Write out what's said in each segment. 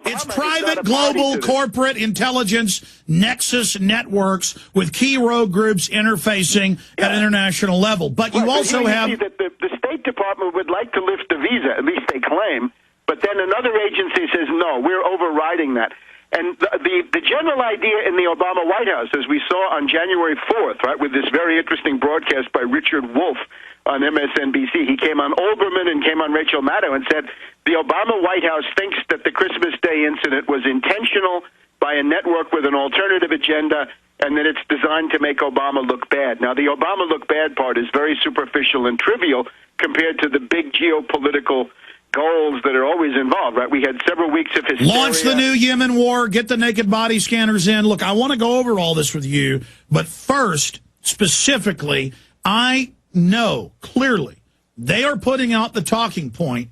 It's private, global, corporate intelligence nexus networks with key rogue groups interfacing at an international level. But you also have... see that the State Department would like to lift the visa, at least they claim, but then another agency says, no, we're overriding that. And the general idea in the Obama White House, as we saw on January 4th, right, with this very interesting broadcast by Richard Wolff on MSNBC, he came on Olbermann and came on Rachel Maddow and said the Obama White House thinks that the Christmas Day incident was intentional by a network with an alternative agenda and that it's designed to make Obama look bad. Now, the Obama look bad part is very superficial and trivial compared to the big geopolitical goals that are always involved, right? We had several weeks of hysteria. Launch the new Yemen war, get the naked body scanners in. Look, I want to go over all this with you, but first, specifically, I know clearly they are putting out the talking point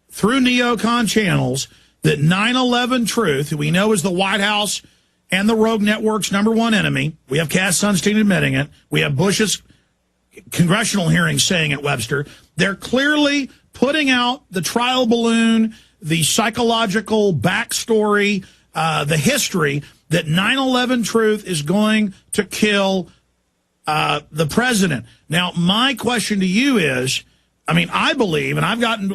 through neocon channels that 9/11 Truth, who we know is the White House and the Rogue Network's #1 enemy, we have Cass Sunstein admitting it, we have Bush's congressional hearings saying it, Webster, they're clearly putting out the trial balloon, the psychological backstory, the history that 9/11 Truth is going to kill the president. Now, my question to you is, I mean, I believe, and I've gotten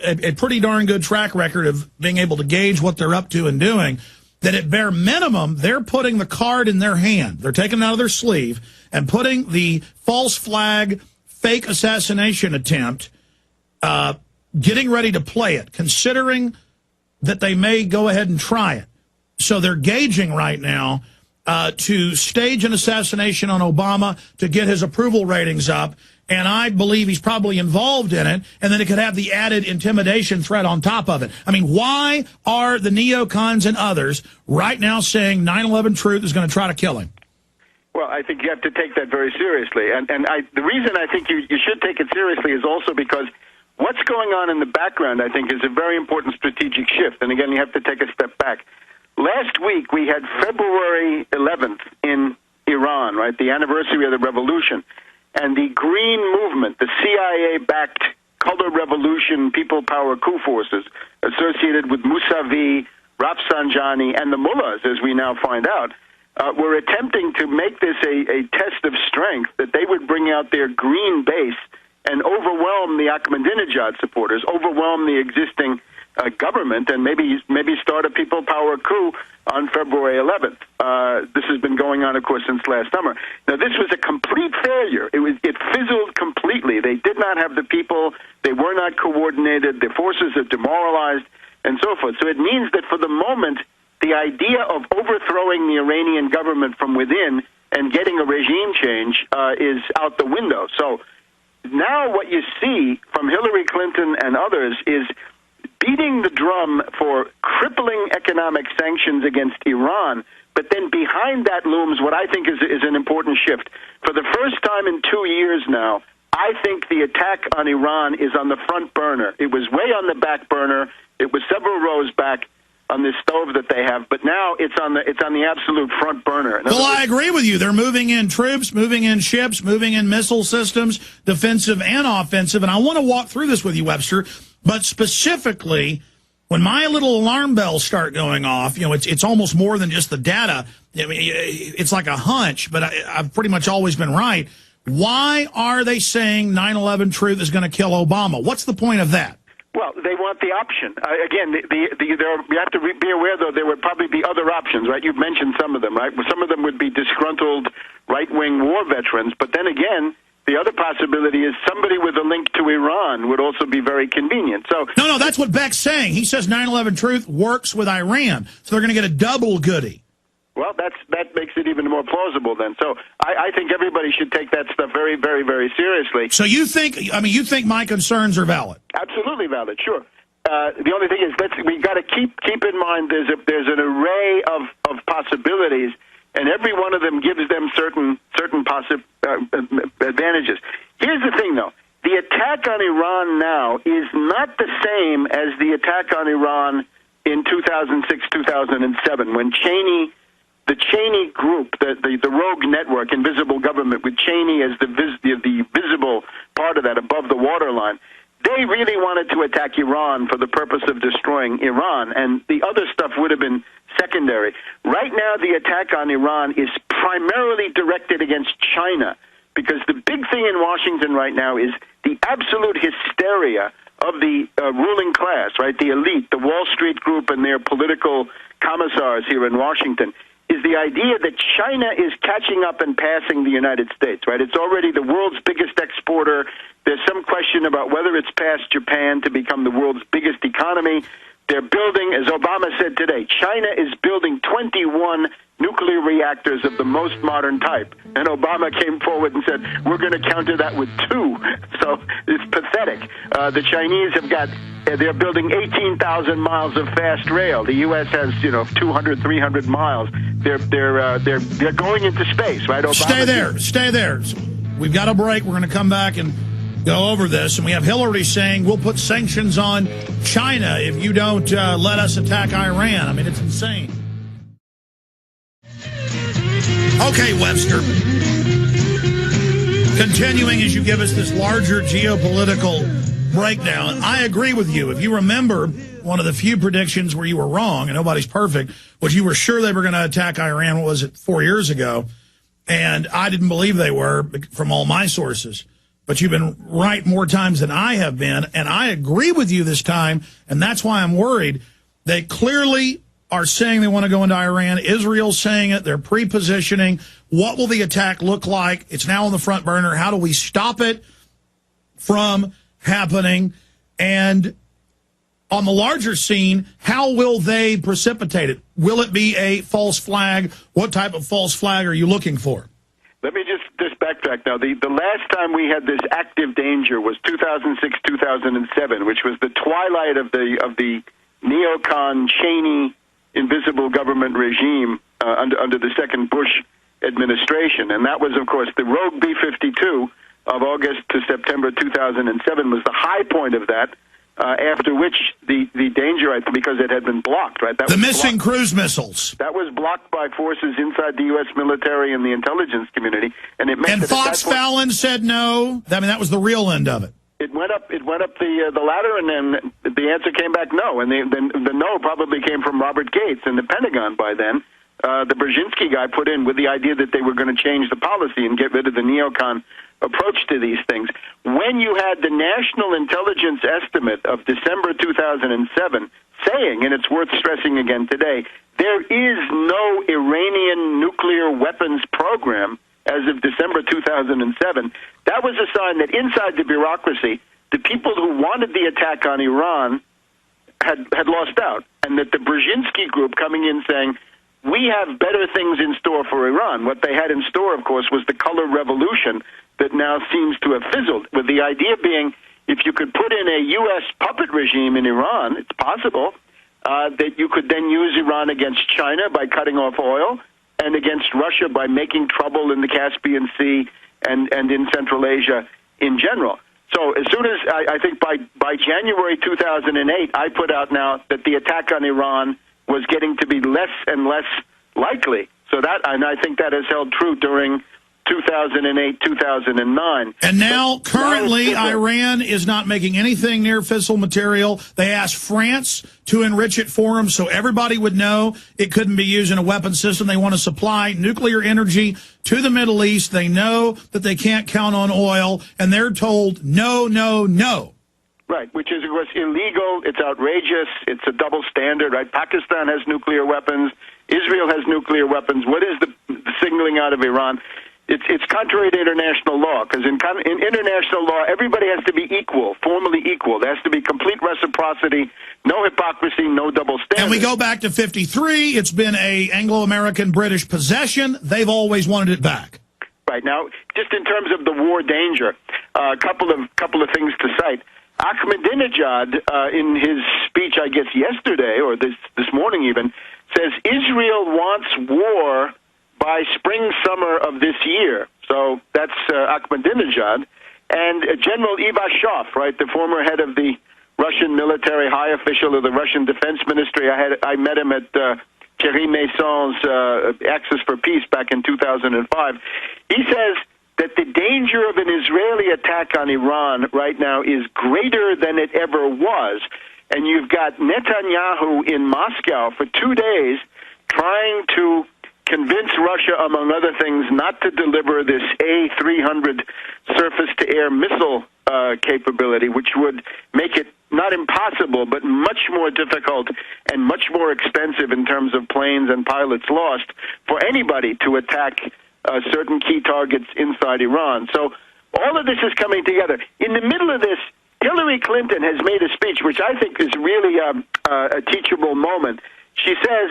a pretty darn good track record of being able to gauge what they're up to and doing, that at bare minimum, they're putting the card in their hand. They're taking it out of their sleeve and putting the false flag, fake assassination attempt, getting ready to play it, considering that they may go ahead and try it. So they're gauging right now to stage an assassination on Obama to get his approval ratings up, and I believe he's probably involved in it, and then it could have the added intimidation threat on top of it. I mean, why are the neocons and others right now saying 9/11 Truth is going to try to kill him? Well, I think you have to take that very seriously, and the reason I think you should take it seriously is also because what's going on in the background, I think, is a very important strategic shift, and again, you have to take a step back. Last week, we had February 11th in Iran, right, the anniversary of the revolution. And the Green Movement, the CIA-backed color revolution, people power coup forces associated with Mousavi, Rafsanjani, and the mullahs, as we now find out, were attempting to make this a test of strength, that they would bring out their green base and overwhelm the Ahmadinejad supporters, overwhelm the existing government, and maybe start a people power coup on February 11th. This has been going on, of course, since last summer. Now, this was a complete failure. It fizzled completely. They did not have the people. They were not coordinated. The forces are demoralized, and so forth. So it means that for the moment, the idea of overthrowing the Iranian government from within and getting a regime change is out the window. So now what you see from Hillary Clinton and others is beating the drum for crippling economic sanctions against Iran, but then behind that looms what I think is an important shift. For the first time in 2 years now, I think the attack on Iran is on the front burner. It was way on the back burner. It was several rows back on this stove that they have, but now it's on the absolute front burner. Well, I agree with you. They're moving in troops, moving in ships, moving in missile systems, defensive and offensive, and I want to walk through this with you, Webster. But specifically, when my little alarm bells start going off, you know, it's almost more than just the data. I mean, it's like a hunch, but I've pretty much always been right. Why are they saying 9/11 Truth is going to kill Obama? What's the point of that? Well, they want the option. Again, you have to be aware, though, there would probably be other options, right? You've mentioned some of them, right? Some of them would be disgruntled right-wing war veterans, but then again, the other possibility is somebody with a link to Iran would also be very convenient. So No, that's what Beck's saying. He says 9/11 Truth works with Iran, so they're going to get a double goodie. Well, that makes it even more plausible then. So I think everybody should take that stuff very, very, very seriously. So you think my concerns are valid? Absolutely valid, sure. The only thing is we got to keep in mind there's an array of possibilities, and every one of them gives them certain advantages. Here's the thing, though. The attack on Iran now is not the same as the attack on Iran in 2006, 2007, when the Cheney group, the rogue network, invisible government, with Cheney as the visible part of that above the waterline, they really wanted to attack Iran for the purpose of destroying Iran, and the other stuff would have been secondary. Right now, the attack on Iran is primarily directed against China, because the big thing in Washington right now is the absolute hysteria of the ruling class, right, the elite, the Wall Street group and their political commissars here in Washington, is the idea that China is catching up and passing the United States, right? It's already the world's biggest exporter. There's some question about whether it's passed Japan to become the world's biggest economy. They're building, as Obama said today, China is building 21 nuclear reactors of the most modern type. And Obama came forward and said, we're going to counter that with 2. So it's pathetic. The Chinese they're building 18,000 miles of fast rail. The U.S. has, 200, 300 miles. They're going into space, right? Obama Stay there. We've got a break. We're going to come back and go over this. And we have Hillary saying we'll put sanctions on China if you don't let us attack Iran. I mean, it's insane. Okay, Webster. Continuing as you give us this larger geopolitical breakdown, I agree with you. If you remember, one of the few predictions where you were wrong, and nobody's perfect, was you were sure they were going to attack Iran, what was it, 4 years ago? And I didn't believe they were from all my sources. But you've been right more times than I have been, and I agree with you this time, and that's why I'm worried. They clearly are saying they want to go into Iran. Israel's saying it. They're pre-positioning. What will the attack look like? It's now on the front burner. How do we stop it from happening? And on the larger scene, how will they precipitate it? Will it be a false flag? What type of false flag are you looking for? Let me just backtrack now. The last time we had this active danger was 2006, 2007, which was the twilight of the neocon Cheney invisible government regime under the second Bush administration. And that was, of course, the rogue B-52 of August to September 2007 was the high point of that, after which the danger, because it had been blocked, right? The missing cruise missiles. That was blocked by forces inside the U.S. military and the intelligence community. And it meant and Fox Fallon said no. I mean, that was the real end of it. It went up the ladder, and then the answer came back no. And the no probably came from Robert Gates and the Pentagon by then. The Brzezinski guy put in with the idea that they were going to change the policy and get rid of the neocon approach to these things. When you had the National Intelligence Estimate of December 2007 saying, and it's worth stressing again today, there is no Iranian nuclear weapons program as of December 2007, that was a sign that inside the bureaucracy, the people who wanted the attack on Iran had lost out, and that the Brzezinski group coming in saying, we have better things in store for Iran. What they had in store, of course, was the color revolution that now seems to have fizzled, with the idea being if you could put in a U.S. puppet regime in Iran, it's possible that you could then use Iran against China by cutting off oil and against Russia by making trouble in the Caspian Sea and in Central Asia in general. So as soon as, I think by January 2008, I put out now that the attack on Iran was getting to be less and less likely. So and I think that has held true during 2008, 2009. And now, currently, Iran is not making anything near fissile material. They asked France to enrich it for them so everybody would know it couldn't be used in a weapon system. They want to supply nuclear energy to the Middle East. They know that they can't count on oil, and they're told no, no, no. Right, which is, of course, illegal. It's outrageous. It's a double standard, right? Pakistan has nuclear weapons. Israel has nuclear weapons. What is the signaling out of Iran? It's contrary to international law, because in international law, everybody has to be equal, formally equal. There has to be complete reciprocity, no hypocrisy, no double standard. And we go back to 53. It's been a Anglo-American British possession. They've always wanted it back. Right. Now, just in terms of the war danger, a couple of things to cite. Ahmadinejad, in his speech, I guess yesterday or this morning even, says Israel wants war by spring, summer of this year. So that's Ahmadinejad. And General Ivashov, right, the former head of the Russian military, high official of the Russian Defense Ministry. I met him at Thierry Mason's Axis for Peace back in 2005. He says that the danger of an Israeli attack on Iran right now is greater than it ever was. And you've got Netanyahu in Moscow for 2 days trying to convince Russia, among other things, not to deliver this A-300 surface-to-air missile capability, which would make it not impossible, but much more difficult and much more expensive in terms of planes and pilots lost for anybody to attack certain key targets inside Iran. So all of this is coming together. In the middle of this, Hillary Clinton has made a speech, which I think is really a teachable moment. She says,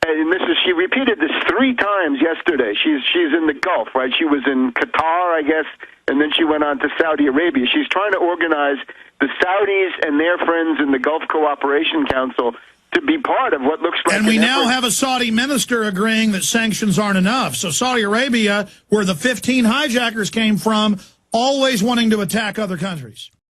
and she repeated this 3 times yesterday. She's in the Gulf, right? She was in Qatar, I guess, and then she went on to Saudi Arabia. She's trying to organize the Saudis and their friends in the Gulf Cooperation Council to be part of what looks like And we now have a Saudi minister agreeing that sanctions aren't enough. So Saudi Arabia, where the 15 hijackers came from, always wanting to attack other countries.